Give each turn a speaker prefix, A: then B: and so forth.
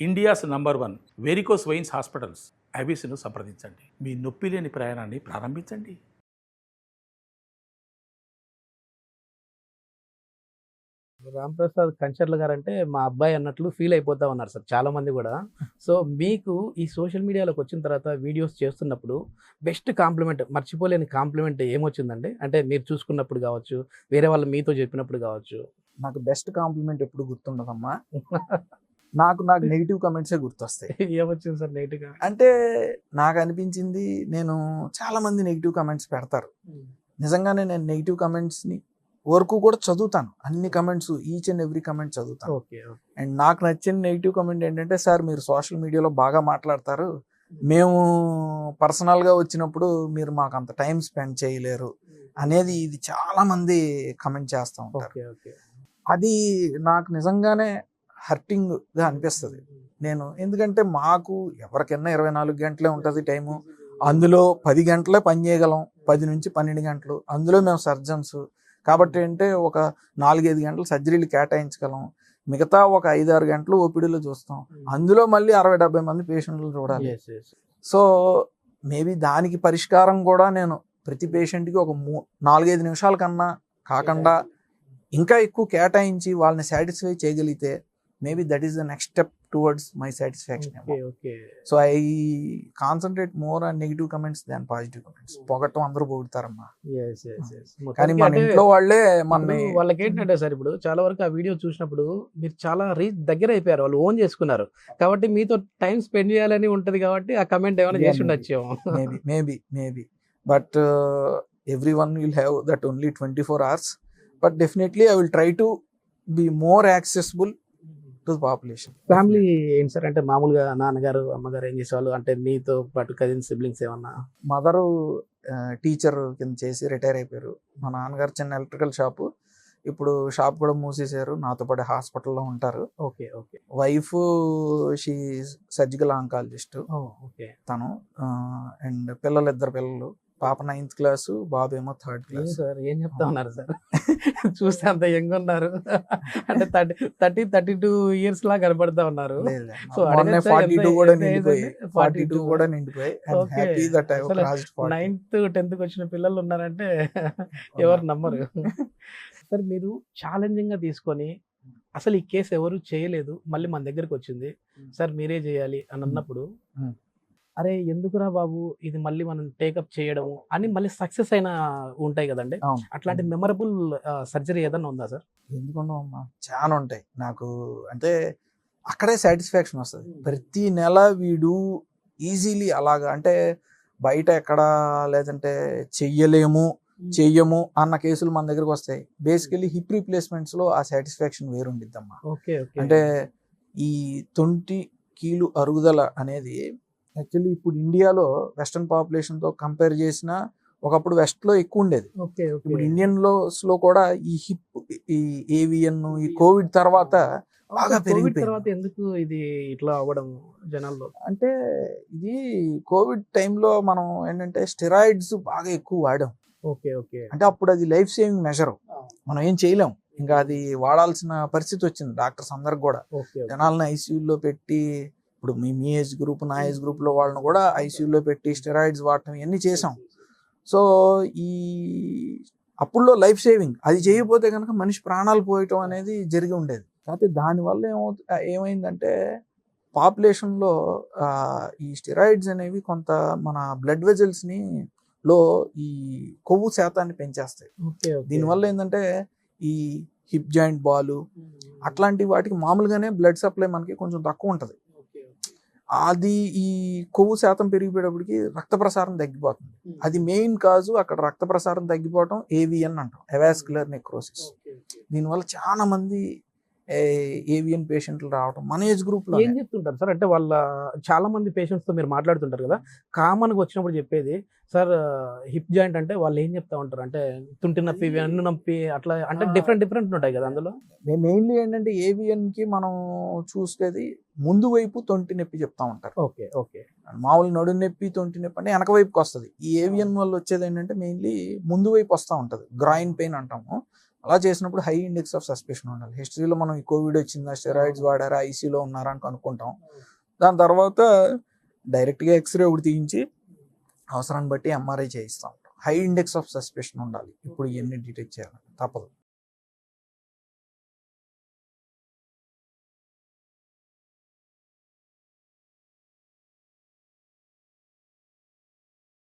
A: India's number 1 varicose veins hospitals ఐబీసీను సంప్రదించండి. మీ నొప్పి లేని ప్రయాణాన్ని ప్రారంభించండి.
B: రాంప్రసాద్ కంచర్ల గారంటే మా అబ్బాయి అన్నట్లు ఫీల్ అయిపోతా ఉన్నారు సార్ చాలా మంది కూడా. సో మీకు ఈ సోషల్ మీడియాలోకి వచ్చిన తర్వాత వీడియోస్ చేస్తున్నప్పుడు బెస్ట్ కాంప్లిమెంట్, మర్చిపోలేని కాంప్లిమెంట్ ఏమొచ్చిందండి? అంటే మీరు చూసుకున్నప్పుడు కావచ్చు, వేరే వాళ్ళు మీతో చెప్పినప్పుడు కావచ్చు.
C: నాకు బెస్ట్ కాంప్లిమెంట్ ఎప్పుడు గుర్తుండదమ్మా. నాకు నెగిటివ్ కమెంట్సే గుర్తొస్తాయి.
B: ఏమొచ్చింది సార్ నెగిటివ్గా?
C: అంటే నాకు అనిపించింది, నేను చాలా మంది నెగిటివ్ కమెంట్స్ పెడతారు. నిజంగానే నేను నెగిటివ్ కమెంట్స్ని వరకు కూడా చదువుతాను. అన్ని comments, each and every comment చదువుతాను.
B: ఓకే.
C: అండ్ నాకు నచ్చిన నెగిటివ్ కమెంట్ ఏంటంటే, సార్ మీరు సోషల్ మీడియాలో బాగా మాట్లాడతారు, మేము పర్సనల్గా వచ్చినప్పుడు మీరు మాకు అంత టైం స్పెండ్ చేయలేరు అనేది ఇది చాలా మంది కమెంట్ చేస్తూ ఉంటారు.
B: Okay okay.
C: అది నాకు నిజంగానే హర్టింగ్గా అనిపిస్తుంది. నేను ఎందుకంటే మాకు ఎవరికైనా 24 గంటలే ఉంటుంది టైము. అందులో 10 గంటలే పని చేయగలం, 10 నుంచి 12 గంటలు. అందులో మేము సర్జన్స్ కాబట్టి అంటే ఒక 4-5 గంటలు సర్జరీలు కేటాయించగలం. మిగతా ఒక 5-6 గంటలు ఓపీడీలో చూస్తాం. అందులో మళ్ళీ 60-70 మంది పేషెంట్లు చూడాలి. సో మేబీ దానికి పరిష్కారం కూడా నేను ప్రతి పేషెంట్కి ఒక 4-5 నిమిషాల కన్నా కాకుండా ఇంకా ఎక్కువ కేటాయించి వాళ్ళని సాటిస్ఫై చేయగలిగితే maybe that is the next step towards my satisfaction. So I concentrate more on negative comments than positive comments. పొగట్టం అందరూ పొగుడతారమ్మా, కానీ మన ఇంట్లో వాళ్ళే
B: వాళ్ళకి ఏంటంటే సార్, ఇప్పుడు చాలా వరకు ఆ వీడియో చూసినప్పుడు మీరు చాలా దగ్గర అయిపోయారు, వాళ్ళు ఓన్ చేసుకున్నారు కాబట్టి మీతో టైం స్పెండ్ చేయాలని ఉంటది కాబట్టి ఆ కమెంట్ ఏమైనా చేసి ఉండొచ్చేమో.
C: Maybe but everyone will have that only 24 hours, but definitely I will try to be more accessible to the population.
B: Family ఏంటి సార్? అంటే మామూలుగా నాన్నగారు అమ్మగారు ఏం చేసేవాళ్ళు? అంటే మీతో పాటు కజిన్ సిబ్లింగ్స్ ఏమన్నా?
C: మదరు టీచర్ కింద చేసి రిటైర్ అయిపోయారు. మా నాన్నగారు చిన్న ఎలక్ట్రికల్ షాపు, ఇప్పుడు షాప్ కూడా మూసేశారు. నాతో పాటు హాస్పిటల్లో ఉంటారు.
B: Okay okay.
C: Wife she surgical oncologist
B: okay.
C: తను. అండ్ ఇద్దరు పిల్లలు, పాప 9th క్లాసు, బాబు ఏమో 3rd క్లాస్.
B: సార్ ఏం చెప్తా ఉన్నారు సార్? చూస్తే అంత యంగ్ ఉన్నారు, అంటే 32 ఇయర్స్ లా కనపడతా ఉన్నారు.
C: 42 కూడా నిండిపోయి
B: 9th 10th వచ్చిన పిల్లలు ఉన్నారంటే ఎవరు నమ్మరు. సార్ మీరు ఛాలెంజింగ్ గా తీసుకొని అసలు ఈ కేసు ఎవరు చేయలేదు, మళ్ళీ మన దగ్గరకు వచ్చింది, సార్ మీరే చేయాలి అని అన్నప్పుడు అరే ఎందుకురా బాబు ఇది మళ్ళీ మనం టేకప్ చేయడము అని మళ్ళీ సక్సెస్ అయిన ఉంటాయి కదండి, అట్లాంటి మెమరబుల్ సర్జరీ ఏదన్నా ఉందా సార్?
C: ఎందుకున్నామమ్మా, చాలా ఉంటాయి. నాకు అంటే అక్కడే సాటిస్ఫాక్షన్ వస్తుంది. ప్రతి నెల వీడు ఈజీలీ అలాగా, అంటే బయట ఎక్కడ లేదంటే చెయ్యము అన్న కేసులు మన దగ్గరకు వస్తాయి. బేసికలీ హిప్ రీప్లేస్మెంట్స్ లో ఆ సాటిస్ఫాక్షన్ వేరుండిద్దమ్మా. అంటే ఈ 20 కిలో అరుగుదల అనేది యాక్చువల్లీ ఇప్పుడు ఇండియాలో వెస్టర్న్ పాపులేషన్తో కంపేర్ చేసినా ఒకప్పుడు వెస్ట్లో ఎక్కువ ఉండేది. ఇప్పుడు ఇండియన్లో కూడా ఈ హిప్, ఈ ఏవియన్, ఈ కోవిడ్ తర్వాత బాగా పెరిగిపోయింది.
B: ఎందుకు ఇది ఇట్లా అవ్వడం జనాల్లో?
C: అంటే ఇది కోవిడ్ టైంలో మనం ఏంటంటే స్టెరాయిడ్స్ బాగా ఎక్కువ వాడాం. అంటే అప్పుడు అది లైఫ్ సేవింగ్ మెజర్, మనం ఏం చేయలేం, ఇంకా అది వాడాల్సిన పరిస్థితి వచ్చింది డాక్టర్స్ అందరికి కూడా. జనాలను ఐసీయూలో పెట్టి, ఇప్పుడు మీ ఏజ్ గ్రూప్, నా ఏజ్ గ్రూప్లో వాళ్ళని కూడా ఐసీయూలో పెట్టి స్టెరాయిడ్స్ వాడటం ఇవన్నీ చేసాం. సో ఈ అప్పుడులో లైఫ్ సేవింగ్, అది చేయకపోతే కనుక మనిషి ప్రాణాలు పోయటం అనేది జరిగి ఉండేది. కాకపోతే దానివల్ల ఏమైందంటే పాపులేషన్లో ఈ స్టెరాయిడ్స్ అనేవి కొంత మన బ్లడ్ వెజల్స్ని ఈ కొవ్వు శాతాన్ని పెంచేస్తాయి. దీనివల్ల ఏంటంటే ఈ హిప్ జాయింట్ బాలు అట్లాంటి వాటికి మామూలుగానే బ్లడ్ సప్లై మనకి కొంచెం తక్కువ ఉంటుంది. అది ఈ కొవ్వు శాతం పెరిగిపోయేటప్పటికి రక్త ప్రసారం తగ్గిపోతుంది. అది మెయిన్ కాజు. అక్కడ రక్త ప్రసారం తగ్గిపోవటం ఏవిఎన్ అంటాం, అవాస్క్యులర్ నెక్రోసిస్. దీనివల్ల చాలా మంది ఏవిఎన్ పేషెంట్లు రావడం మన ఏజ్ గ్రూప్ లో.
B: ఏం చెప్తుంటారు సార్? అంటే వాళ్ళ చాలా మంది పేషెంట్స్ తో మీరు మాట్లాడుతుంటారు కదా, కామన్ గా వచ్చినప్పుడు చెప్పేది సార్ హిప్ జాయింట్ అంటే వాళ్ళు ఏం చెప్తా ఉంటారు అంటే తుంటి నొప్పి, వెన్ను నొప్పి, అట్లా అంటే డిఫరెంట్ ఉంటాయి కదా అందులో.
C: మెయిన్లీ ఏంటంటే ఏవిఎన్ కి మనం చూసేది ముందు వైపు తొంటి నొప్పి చెప్తా ఉంటారు.
B: ఓకే.
C: మామూలు నడు నొప్పి, తొంటి నొప్పి అంటే వెనక వైపుకి వస్తుంది. ఈ ఏవిఎన్ వల్ల వచ్చేది ఏంటంటే మెయిన్లీ ముందు వైపు వస్తూ ఉంటుంది, గ్రాయిన్ పెయిన్ అంటాము. అలా చేసినప్పుడు హై ఇండెక్స్ ఆఫ్ సస్పెషన్ ఉండాలి. హిస్టరీలో మనం ఈ కోవిడ్ వచ్చిందా, స్టెరాయిడ్స్ వాడారా, ఐసీలో ఉన్నారా అని కనుక్కుంటాం. దాని తర్వాత డైరెక్ట్గా ఎక్స్రే ఒకటి తీయించి అవసరాన్ని బట్టి ఎంఆర్ఐ చేయిస్తాం. హై ఇండెక్స్ ఆఫ్ సస్పెషన్ ఉండాలి. ఇప్పుడు ఇవన్నీ డిటెక్ట్ చేయాలి, తప్పదు.